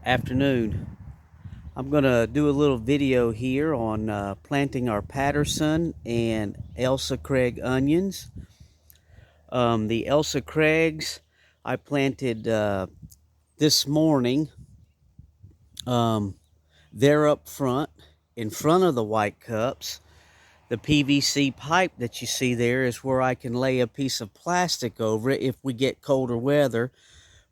Afternoon. I'm going to do a little video here on planting our Patterson and Elsa Craig onions. The Elsa Craigs I planted this morning. They're up front, in front of the white cups. The PVC pipe that you see there is where I can lay a piece of plastic over it if we get colder weather.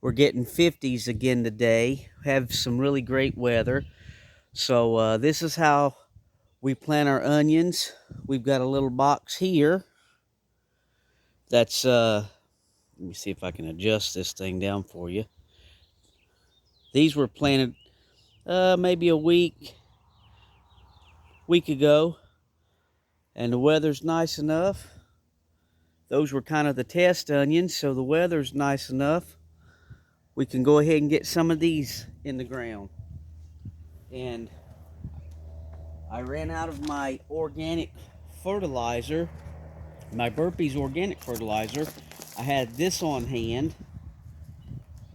We're getting 50s again today. Have some really great weather. So this is how we plant our onions. We've got a little box here that's let me see if I can adjust this thing down for you. These were planted maybe a week ago, and the weather's nice enough. Those were kind of the test onions, so the weather's nice enough. We can go ahead and get some of these in the ground. And I ran out of my organic fertilizer, my Burpee's organic fertilizer. I had this on hand,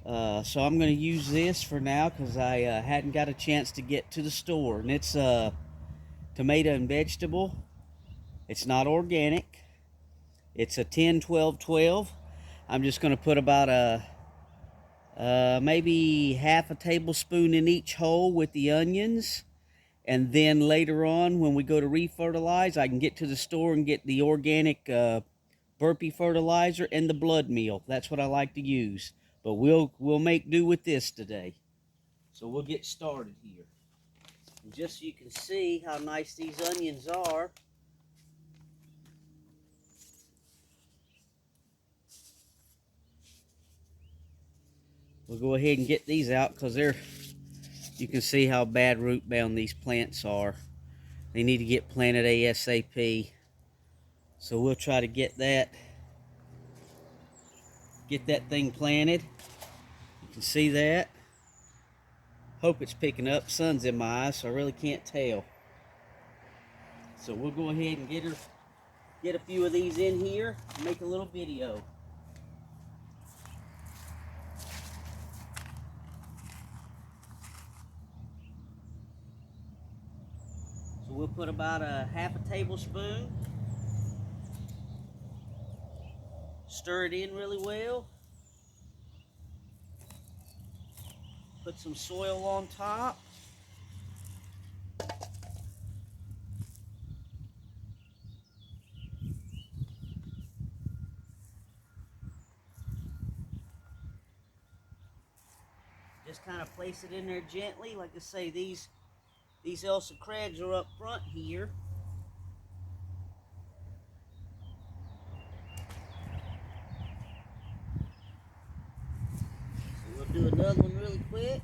so I'm going to use this for now because I hadn't got a chance to get to the store. And it's tomato and vegetable. It's not organic. It's a 10-12-12. I'm just going to put about maybe half a tablespoon in each hole with the onions. And then later on, when we go to refertilize, I can get to the store and get the organic Burpee fertilizer and the blood meal. That's what I like to use. But we'll make do with this today. So we'll get started here. And just so you can see how nice these onions are, we'll go ahead and get these out because you can see how bad root bound these plants are. They need to get planted ASAP. So we'll try to get that thing planted. You can see that. Hope it's picking up. Sun's in my eyes, so I really can't tell. So we'll go ahead and get a few of these in here and make a little video. So we'll put about a half a tablespoon. Stir it in really well. Put some soil on top. Just kind of place it in there gently. Like I say, these Elsa Craigs are up front here. So we'll do another one really quick.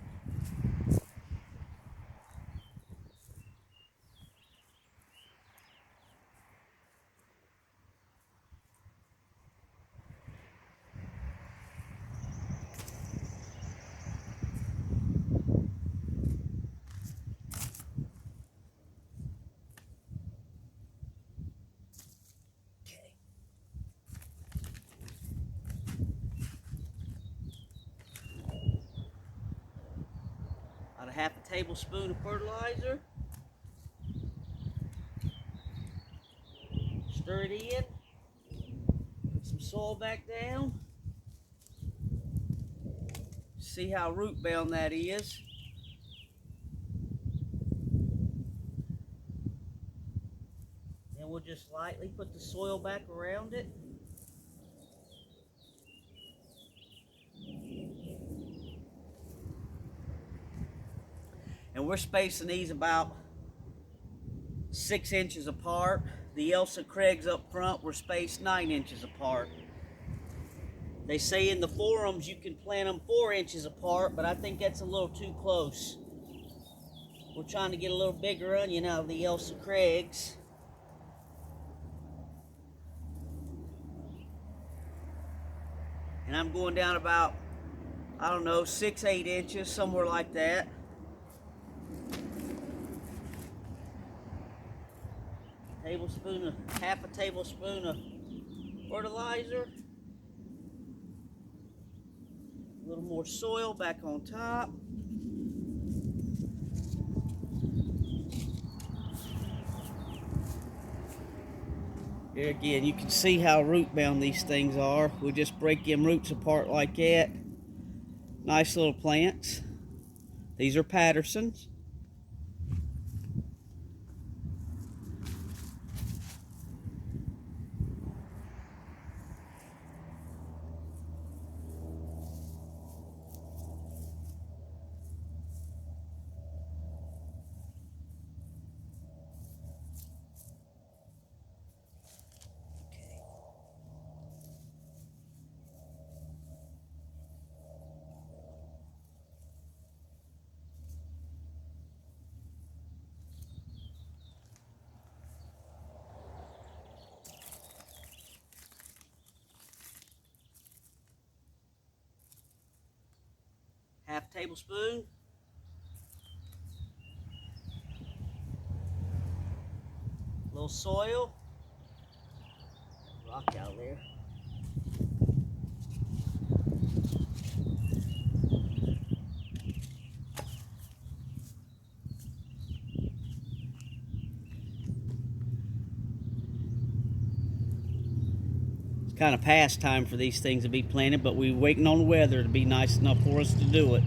About a half a tablespoon of fertilizer. Stir it in. Put some soil back down. See how root bound that is. Then we'll just lightly put the soil back around it. And we're spacing these about 6 inches apart. The Elsa Craigs up front were spaced 9 inches apart. They say in the forums you can plant them 4 inches apart, but I think that's a little too close. We're trying to get a little bigger onion out of the Elsa Craigs. And I'm going down about, I don't know, 6-8 inches, somewhere like that. Half a tablespoon of fertilizer. A little more soil back on top. Here again, you can see how root bound these things are. We just break them roots apart like that. Nice little plants. These are Pattersons. Half tablespoon. A little soil. Rock out there. It's kind of past time for these things to be planted, but we're waiting on the weather to be nice enough for us to do it.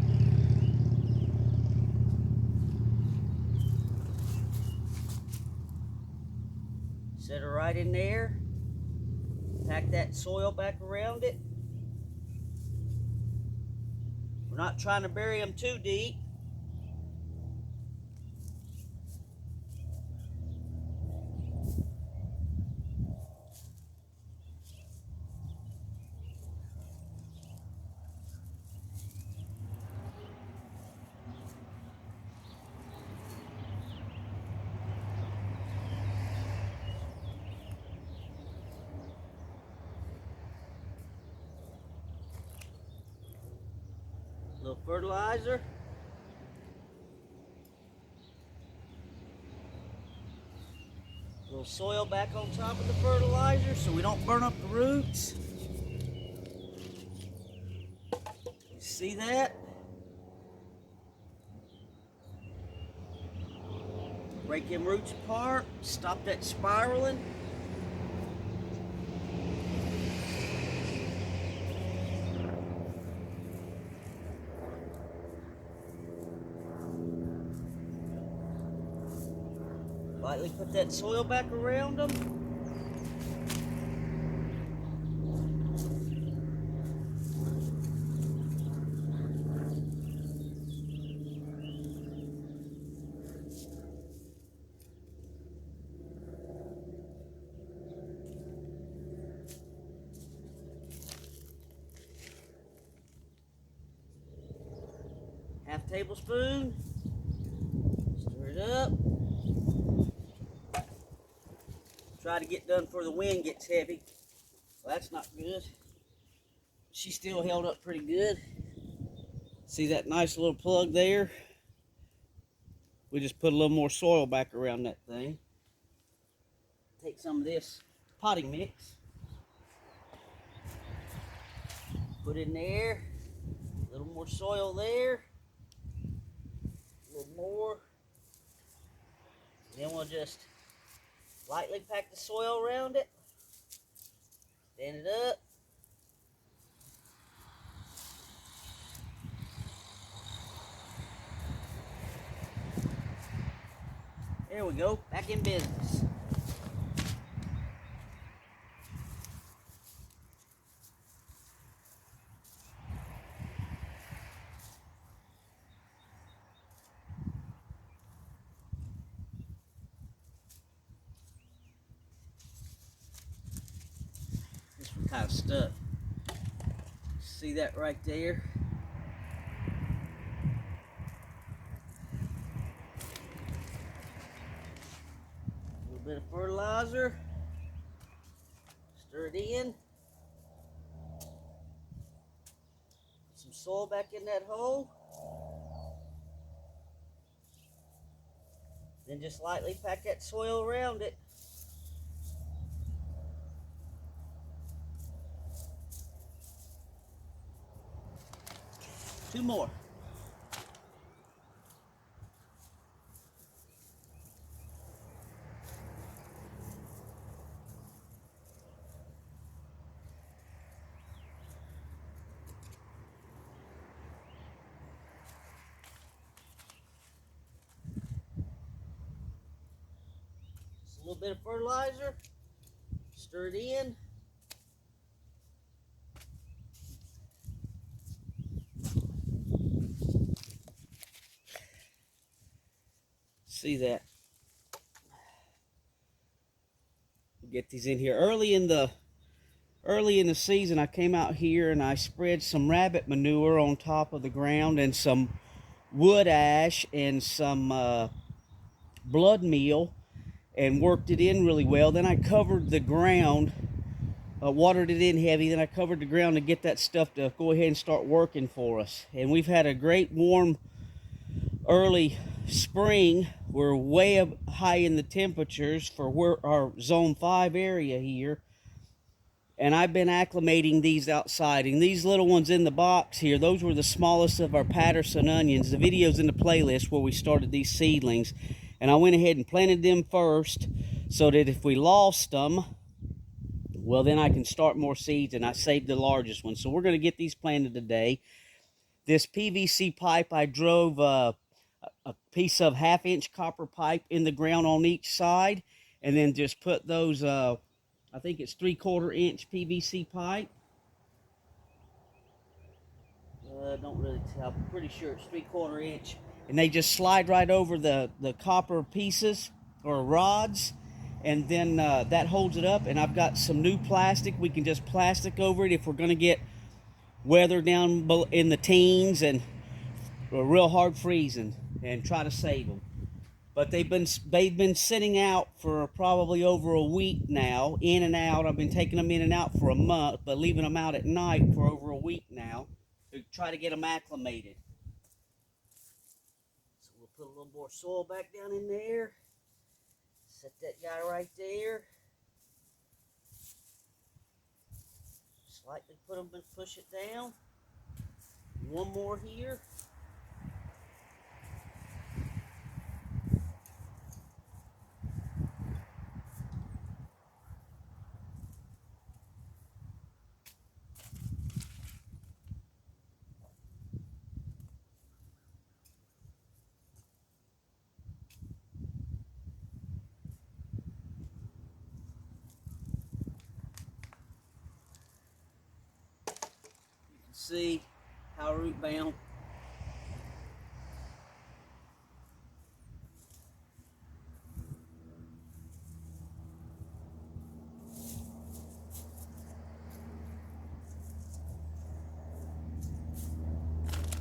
Set it right in there. Pack that soil back around it. We're not trying to bury them too deep. A little fertilizer. A little soil back on top of the fertilizer so we don't burn up the roots. You see that? Break them roots apart, stop that spiraling. Lightly put that soil back around them. Half tablespoon. Stir it up. Try to get done before the wind gets heavy. Well, that's not good. She still held up pretty good. See that nice little plug there? We just put a little more soil back around that thing. Take some of this potting mix. Put in there. A little more soil there. A little more. Then we'll just lightly pack the soil around it. Stand it up. There we go, back in business. This one kind of stuck. See that right there? A little bit of fertilizer. Stir it in. Put some soil back in that hole. Then just lightly pack that soil around it. Two more. little bit of fertilizer, stir it in. See that? Get these in here early in the season. I came out here and I spread some rabbit manure on top of the ground and some wood ash and some blood meal and worked it in really well. Then I covered the ground, watered it in heavy. Then I covered the ground to get that stuff to go ahead and start working for us. And we've had a great warm early spring. We're way up high in the temperatures for our zone 5 area here, and I've been acclimating these outside. And these little ones in the box here, those were the smallest of our Patterson onions. The video's in the playlist where we started these seedlings, and I went ahead and planted them first so that if we lost them, well, then I can start more seeds, and I saved the largest one. So we're going to get these planted today. This PVC pipe, I drove a piece of 1/2-inch copper pipe in the ground on each side, and then just put those, I think it's 3/4-inch PVC pipe. Don't really tell. I'm pretty sure it's 3/4-inch. And they just slide right over the copper pieces or rods, and then that holds it up. And I've got some new plastic. We can just plastic over it if we're going to get weather down in the teens and real hard freezing, and try to save them. But they've been sitting out for probably over a week now, in and out. I've been taking them in and out for a month, but leaving them out at night for over a week now to try to get them acclimated. So we'll put a little more soil back down in there. Set that guy right there. Slightly put them and push it down. One more here. See how root bound.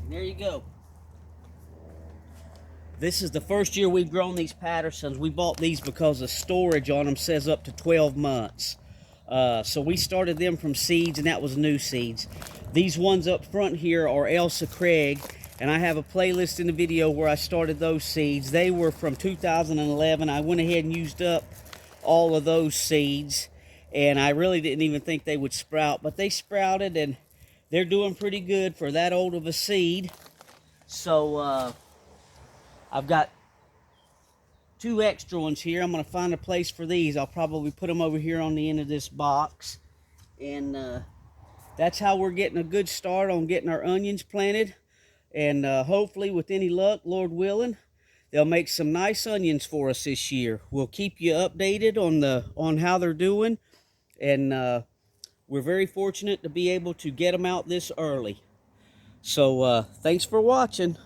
And there you go. This is the first year we've grown these Pattersons. We bought these because the storage on them says up to 12 months. So we started them from seeds, and that was new seeds. These ones up front here are Elsa Craig, and I have a playlist in the video where I started those seeds. They were from 2011. I went ahead and used up all of those seeds, and I really didn't even think they would sprout, but they sprouted, and they're doing pretty good for that old of a seed. So I've got 2 extra ones here. I'm going to find a place for these. I'll probably put them over here on the end of this box. And that's how we're getting a good start on getting our onions planted. And hopefully, with any luck, Lord willing, they'll make some nice onions for us this year. We'll keep you updated on how they're doing. And we're very fortunate to be able to get them out this early. So thanks for watching.